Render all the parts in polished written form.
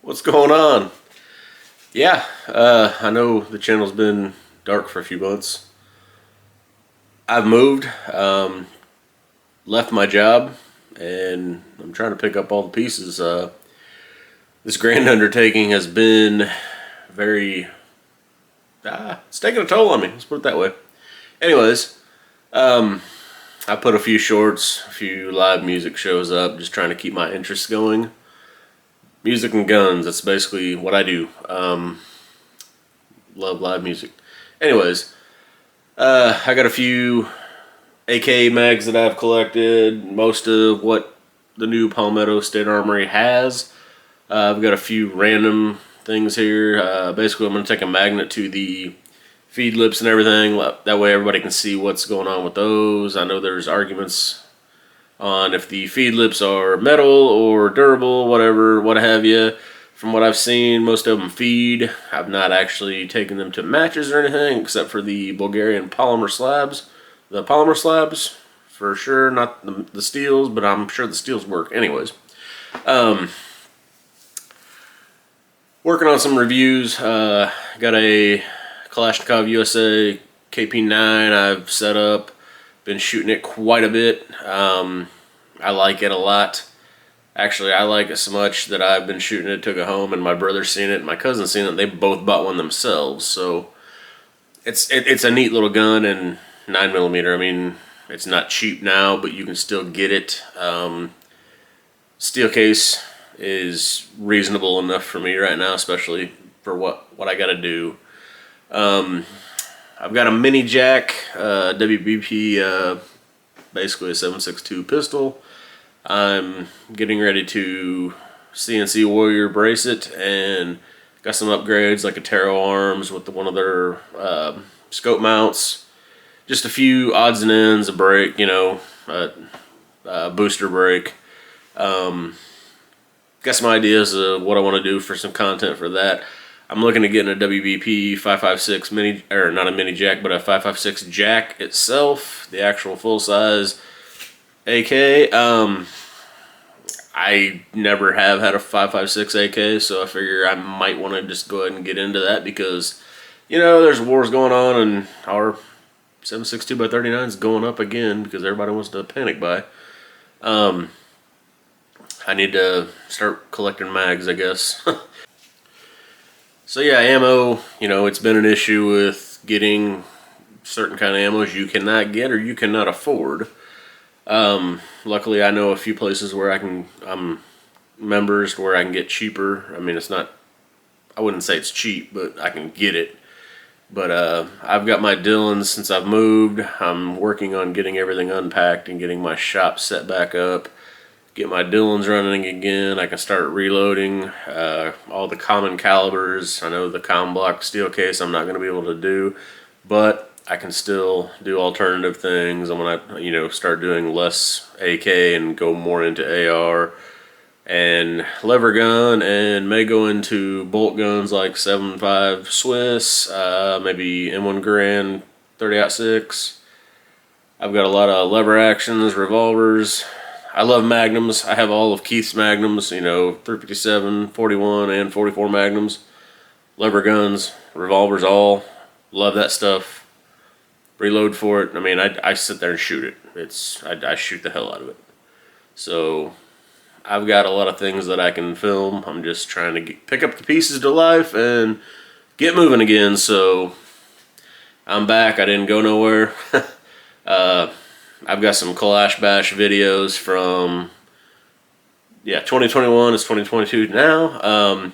What's going on? Yeah, I know the channel's been dark for a few months. I've moved, left my job, and I'm trying to pick up all the pieces. This grand undertaking has been very, it's taking a toll on me, let's put it that way. Anyways, I put a few shorts, a few live music shows up, just trying to keep my interests going. Music and guns, that's basically what I do. Love live music. Anyways, I got a few AK mags that I've collected, most of what the new Palmetto State Armory has. I've got a few random things here. Basically, I'm going to take a magnet to the feed lips and everything. That way everybody can see what's going on with those. I know there's arguments on if the feed lips are metal or durable, whatever, what have you. From what I've seen, most of them feed. I've not actually taken them to matches or anything, except for the Bulgarian polymer slabs. The polymer slabs, for sure, not the steels, but I'm sure the steels work. Anyways, working on some reviews. Got a Kalashnikov USA KP9 I've set up. Been shooting it quite a bit. I like it a lot. Actually, I like it so much that I've been shooting it, took it home, and my brother's seen it, and my cousin's seen it. They both bought one themselves, so it's a neat little gun, and 9mm. I mean, it's not cheap now, but you can still get it. Steel case is reasonable enough for me right now, especially for what I got to do. I've got a mini jack, WBP, basically a 7.62 pistol. I'm getting ready to CNC Warrior brace it, and got some upgrades like a Taro arms with one of their scope mounts. Just a few odds and ends, a brake, you know, a booster brake. Got some ideas of what I want to do for some content for that. I'm looking to get in a WBP 5.56 mini, or not a mini jack, but a 5.56 jack itself, the actual full size AK. I never have had a 5.56 AK, so I figure I might want to just go ahead and get into that because, you know, there's wars going on, and our 7.62 by 39 is going up again because everybody wants to panic buy. I need to start collecting mags, I guess. So yeah, ammo, you know, it's been an issue with getting certain kind of ammos you cannot get or you cannot afford. Luckily I know a few places where I'm members where I can get cheaper. I mean, it's not, I wouldn't say it's cheap, but I can get it. But I've got my Dillons since I've moved. I'm working on getting everything unpacked and getting my shop set back up. Get my Dillons running again. I can start reloading all the common calibers. I know the com block steel case I'm not going to be able to do, but I can still do alternative things. I'm going to, you know, start doing less AK and go more into AR and lever gun, and may go into bolt guns like 7.5 Swiss, maybe M1 Garand 30-06. I've got a lot of lever actions, revolvers. I love magnums. I have all of Keith's magnums, you know, 357, 41, and 44 magnums. Lever guns, revolvers, all. Love that stuff. Reload for it. I mean, I sit there and shoot it. I shoot the hell out of it. So I've got a lot of things that I can film. I'm just trying to pick up the pieces to life and get moving again. So I'm back. I didn't go nowhere. I've got some Kalash Bash videos from, yeah, 2021 is 2022 now.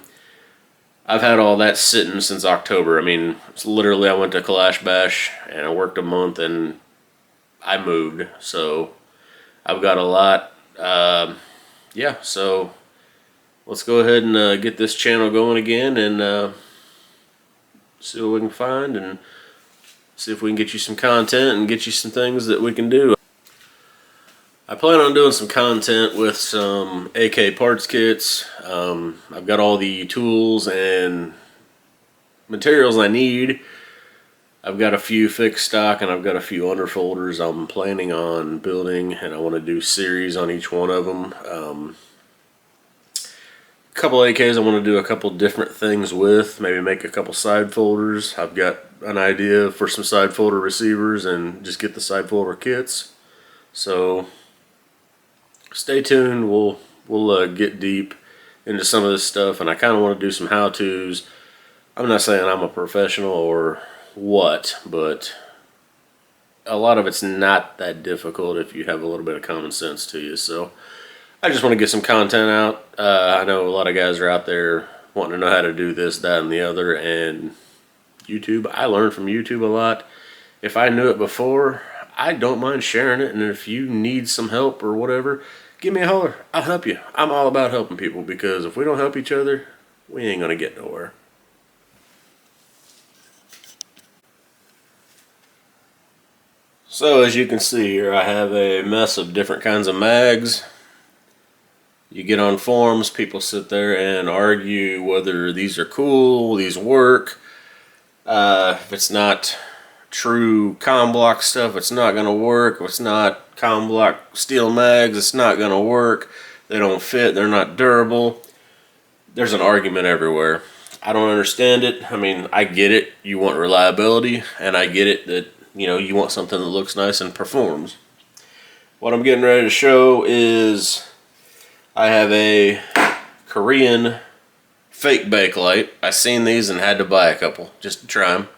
I've had all that sitting since October. I mean, it's literally I went to Kalash Bash and I worked a month and I moved. So I've got a lot. Yeah, so let's go ahead and get this channel going again and see what we can find and see if we can get you some content and get you some things that we can do. I plan on doing some content with some AK parts kits. I've got all the tools and materials I need. I've got a few fixed stock and I've got a few underfolders I'm planning on building, and I want to do series on each one of them. couple AKs I want to do a couple different things with. Maybe make a couple side folders. I've got an idea for some side folder receivers and just get the side folder kits. So stay tuned. We'll get deep into some of this stuff, and I kind of want to do some how-tos. I'm not saying I'm a professional or what, but a lot of it's not that difficult if you have a little bit of common sense to you. So I just want to get some content out. I know a lot of guys are out there wanting to know how to do this, that, and the other, and YouTube, I learned from YouTube a lot. If I knew it before, I don't mind sharing it, and if you need some help or whatever, give me a holler. I'll help you. I'm all about helping people, because if we don't help each other, we ain't going to get nowhere. So as you can see here, I have a mess of different kinds of mags. You get on forums, people sit there and argue whether these are cool, these work. If it's not true comm block stuff, it's not going to work. If it's not comm block steel mags, it's not going to work. They don't fit, they're not durable. There's an argument everywhere. I don't understand it. I mean, I get it. You want reliability, and I get it that, you know, you want something that looks nice and performs. What I'm getting ready to show is I have a Korean fake Bakelite. I seen these and had to buy a couple just to try them.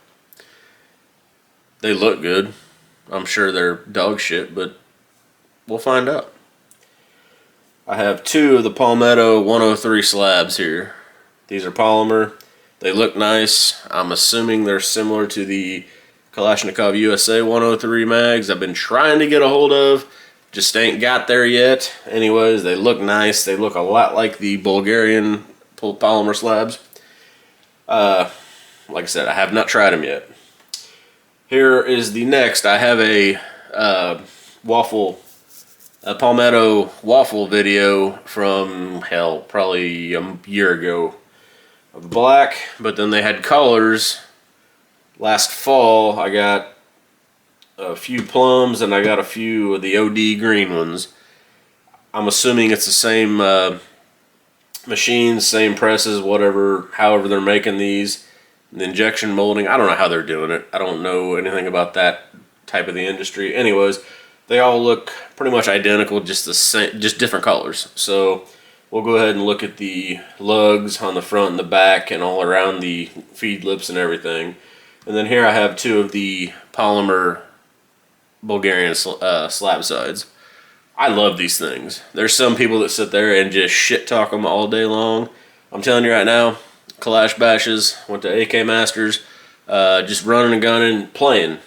They look good. I'm sure they're dog shit, but we'll find out. I have two of the Palmetto 103 slabs here. These are polymer. They look nice. I'm assuming they're similar to the Kalashnikov USA 103 mags I've been trying to get a hold of. Just ain't got there yet. Anyways, they look nice. They look a lot like the Bulgarian polymer slabs. Like I said, I have not tried them yet. Here is the next. I have a Palmetto waffle video from, hell, probably a year ago. Of black, but then they had colors. Last fall, I got a few plums and I got a few of the OD green ones. I'm assuming it's the same machines, same presses, whatever, however they're making these. The injection molding, I don't know how they're doing it. I don't know anything about that type of the industry. Anyways, they all look pretty much identical, just the same, just different colors. So we'll go ahead and look at the lugs on the front and the back and all around the feed lips and everything. And then here I have two of the polymer Bulgarian slab sides. I love these things. There's some people that sit there and just shit talk them all day long. I'm telling you right now, Kalash bashes, went to AK Masters, just running and gunning, playing,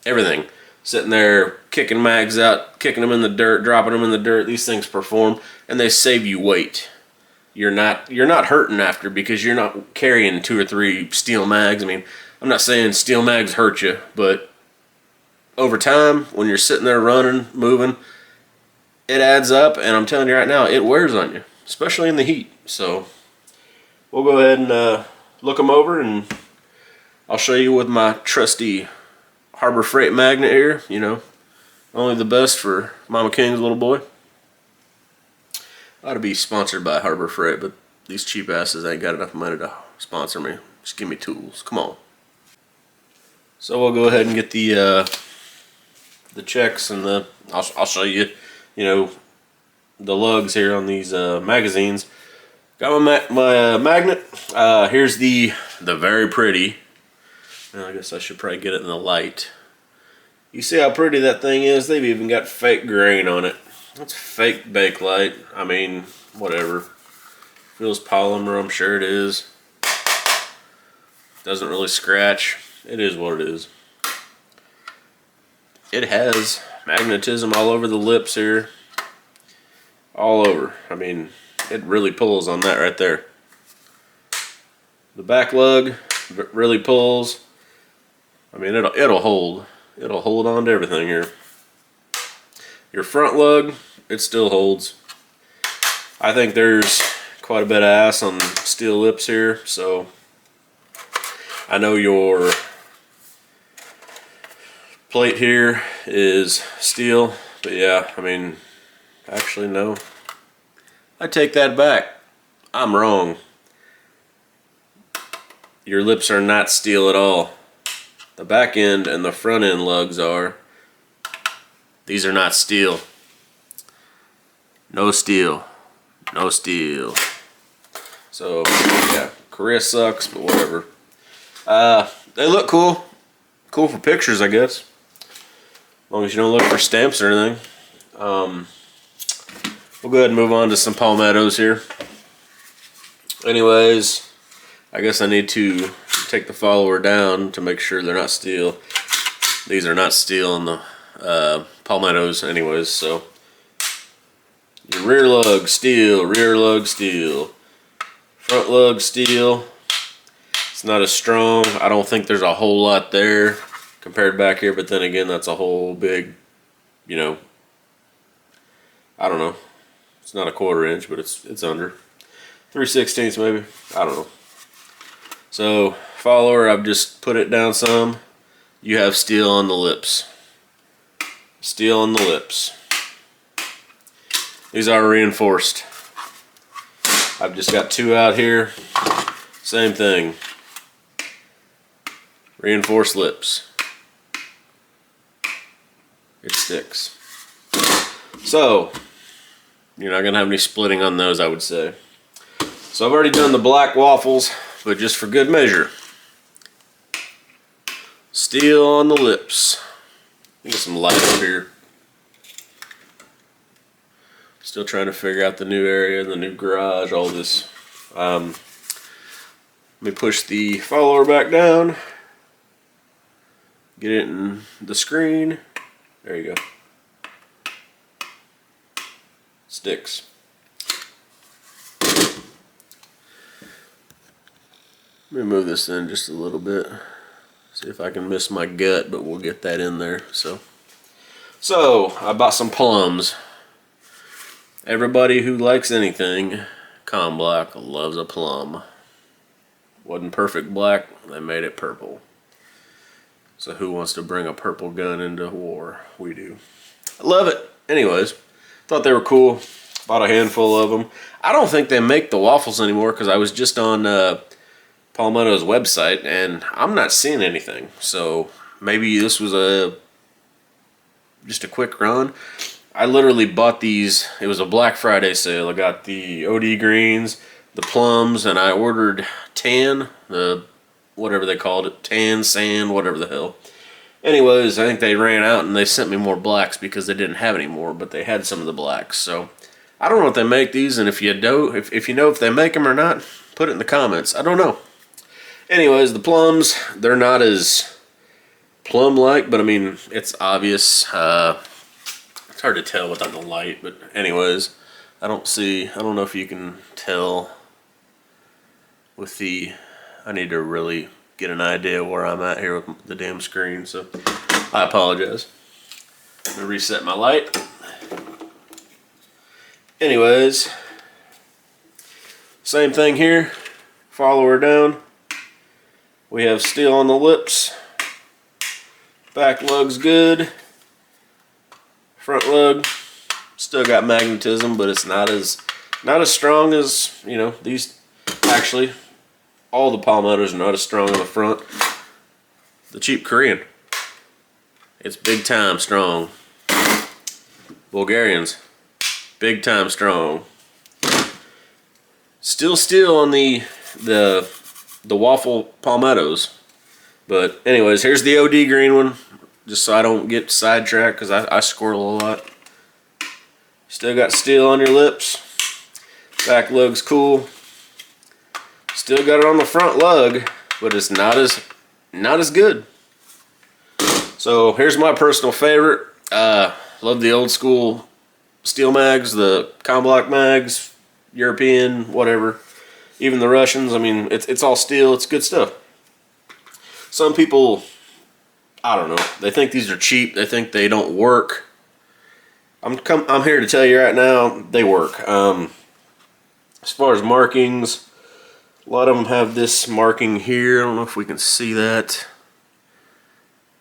everything. Sitting there kicking mags out, kicking them in the dirt, dropping them in the dirt. These things perform, and they save you weight. You're not hurting after, because you're not carrying 2 or 3 steel mags. I mean, I'm not saying steel mags hurt you, but over time, when you're sitting there running, moving, it adds up, and I'm telling you right now, it wears on you, especially in the heat. So we'll go ahead and look them over, and I'll show you with my trusty Harbor Freight magnet here. You know, only the best for Mama King's little boy. I ought to be sponsored by Harbor Freight, but these cheap asses ain't got enough money to sponsor me. Just give me tools. Come on. So we'll go ahead and get the checks and the. I'll show you, you know, the lugs here on these magazines. Got my magnet. Here's the very pretty. Well, I guess I should probably get it in the light. You see how pretty that thing is? They've even got fake grain on it. That's fake Bakelite. I mean, whatever. Feels polymer, I'm sure it is. Doesn't really scratch. It is what it is. It has magnetism all over the lips here. All over. I mean, it really pulls on that right there. The back lug really pulls. I mean, it'll hold. It'll hold on to everything here. Your front lug, it still holds. I think there's quite a bit of ass on steel lips here, so I know your plate here is steel, but yeah, I mean, actually no. I take that back. I'm wrong. Your lips are not steel at all. The back end and the front end lugs are. These are not steel. No steel. No steel. So, yeah, Korea sucks, but whatever. They look cool. Cool for pictures, I guess. As long as you don't look for stamps or anything. We'll go ahead and move on to some palmettos here. Anyways, I guess I need to take the follower down to make sure they're not steel. These are not steel in the palmettos anyways, so. Your rear lug, steel. Rear lug, steel. Front lug, steel. It's not as strong. I don't think there's a whole lot there compared back here, but then again, that's a whole big, you know, I don't know. It's not a 1/4 inch, but it's under 3/16 maybe. I don't know. So follower, I've just put it down some. You have steel on the lips. Steel on the lips. These are reinforced. I've just got 2 out here. Same thing. Reinforced lips. It sticks. So, you're not going to have any splitting on those, I would say. So I've already done the black waffles, but just for good measure. Steel on the lips. Get some light up here. Still trying to figure out the new area, the new garage, all this. Let me push the follower back down. Get it in the screen. There you go. Sticks. Let me move this in just a little bit. See if I can miss my gut, but we'll get that in there. So I bought some plums. Everybody who likes anything con black loves a plum. Wasn't perfect black, they made it purple. So who wants to bring a purple gun into war? We do. I love it. Anyways, thought they were cool. Bought a handful of them. I don't think they make the waffles anymore because I was just on Palmetto's website and I'm not seeing anything. So maybe this was just a quick run. I literally bought these. It was a Black Friday sale. I got the OD greens, the plums, and I ordered tan, whatever they called it, tan, sand, whatever the hell. Anyways, I think they ran out and they sent me more blacks because they didn't have any more, but they had some of the blacks. So I don't know if they make these, and if you do, if you know if they make them or not, put it in the comments. I don't know. Anyways, the plums, they're not as plum-like, but I mean, it's obvious. It's hard to tell without the light, but anyways, I don't know if you can tell with the, I need to really get an idea where I'm at here with the damn screen, so I apologize. I'm gonna reset my light. Anyways, same thing here, follower down. We have steel on the lips. Back lug's good. Front lug still got magnetism, but it's not as strong as, you know, these. Actually, all the palmettos are not as strong on the front. The cheap Korean, it's big time strong. Bulgarians, big time strong. Still steel on the waffle palmettos. But anyways, here's the OD green one. Just so I don't get sidetracked, because I squirrel a lot. Still got steel on your lips. Back lug's cool. Still got it on the front lug, but it's not as good. So here's my personal favorite. Love the old school steel mags, the Comblock mags, European, whatever. Even the Russians. I mean, it's all steel. It's good stuff. Some people, I don't know, they think these are cheap. They think they don't work. I'm here to tell you right now, they work. As far as markings, a lot of them have this marking here. I don't know if we can see that.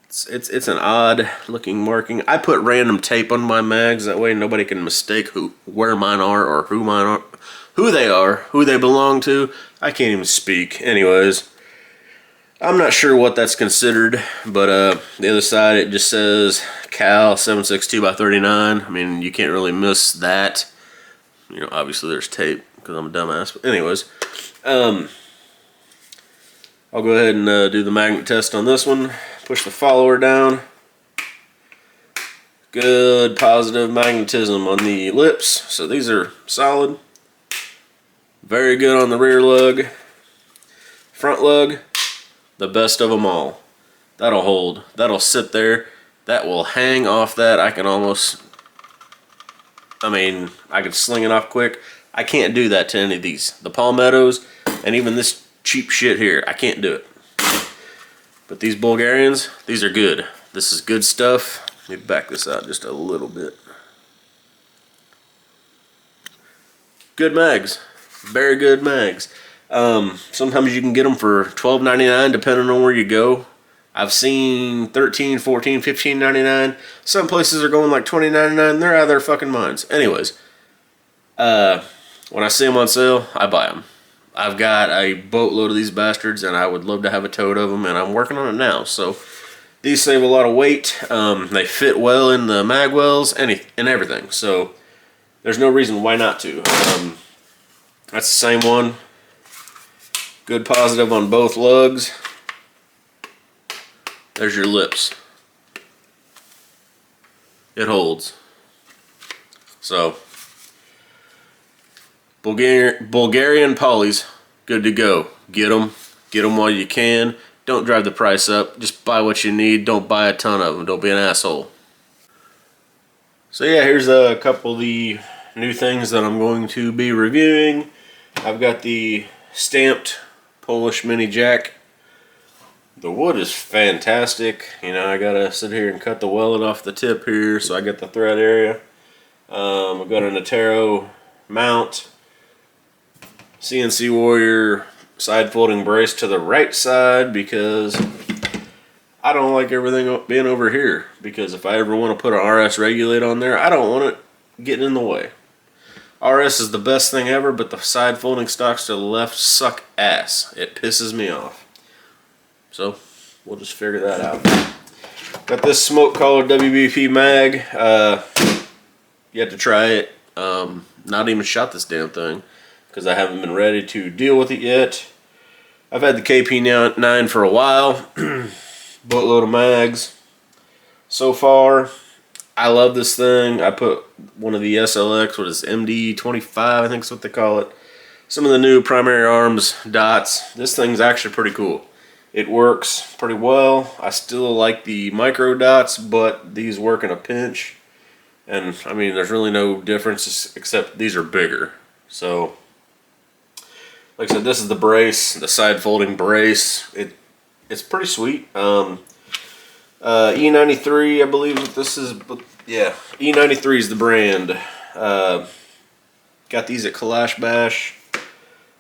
It's an odd looking marking. I put random tape on my mags, that way nobody can mistake where mine are or who they are, who they belong to. I can't even speak. Anyways, I'm not sure what that's considered, but the other side, it just says Cal 762x39. I mean, you can't really miss that. You know, obviously there's tape because I'm a dumbass. But anyways, I'll go ahead and do the magnet test on this one. Push the follower down. Good positive magnetism on the lips. So these are solid. Very good on the rear lug. Front lug, the best of them all. That'll hold. That'll sit there. That will hang off that. I can almost, I mean, I could sling it off quick. I can't do that to any of these. The Palmettos and even this cheap shit here. I can't do it. But these Bulgarians, these are good. This is good stuff. Let me back this out just a little bit. Good mags. Very good mags. Sometimes you can get them for $12.99 depending on where you go. I've seen $13, $14, $15.99. Some places are going like $20.99. They're out of their fucking minds. Anyways, when I see them on sale, I buy them. I've got a boatload of these bastards, and I would love to have a tote of them, and I'm working on it now. So these save a lot of weight. They fit well in the mag wells and everything. So there's no reason why not to. That's the same one. Good positive on both lugs. There's your lips. It holds. So, Bulgarian polys, good to go. Get them while you can. Don't drive the price up. Just buy what you need. Don't buy a ton of them. Don't be an asshole. So yeah, here's a couple of the new things that I'm going to be reviewing. I've got the stamped Polish mini jack. The wood is fantastic. You know, I gotta sit here and cut the wellet off the tip here so I get the thread area. I've got an Atero mount, CNC Warrior side folding brace to the right side because I don't like everything being over here, because if I ever want to put an RS regulate on there, I don't want it getting in the way. RS is the best thing ever, but the side folding stocks to the left suck ass. It pisses me off. So we'll just figure that out. Got this smoke collar WBP mag. You have to try it. Not even shot this damn thing because I haven't been ready to deal with it yet. I've had the KP9 for a while. Boatload of mags. So far, I love this thing. I put one of the SLX, what is it, MD25, I think is what they call it. Some of the new primary arms dots. This thing's actually pretty cool. It works pretty well. I still like the micro dots, but these work in a pinch. And I mean, there's really no difference except these are bigger. So, like I said, this is the brace, the side folding brace. It's pretty sweet. E93, I believe what this is. But yeah, E93 is the brand. Got these at Kalash Bash.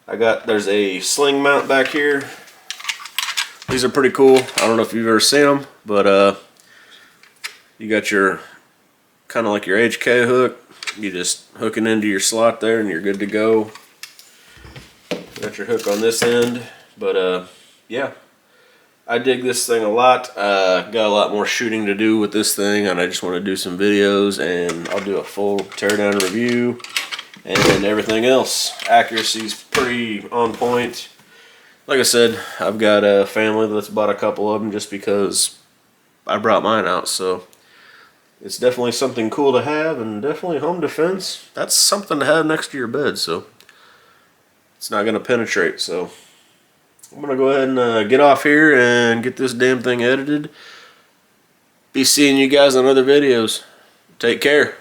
There's a sling mount back here. These are pretty cool. I don't know if you've ever seen them, but you got your kind of like your HK hook. You just hook it into your slot there, and you're good to go. Got your hook on this end, but yeah, I dig this thing a lot. Got a lot more shooting to do with this thing, and I just want to do some videos, and I'll do a full teardown review and everything else. Accuracy's pretty on point. Like I said, I've got a family that's bought a couple of them just because I brought mine out, so it's definitely something cool to have, and definitely home defense. That's something to have next to your bed, so it's not going to penetrate. So I'm going to go ahead and get off here and get this damn thing edited. Be seeing you guys on other videos. Take care.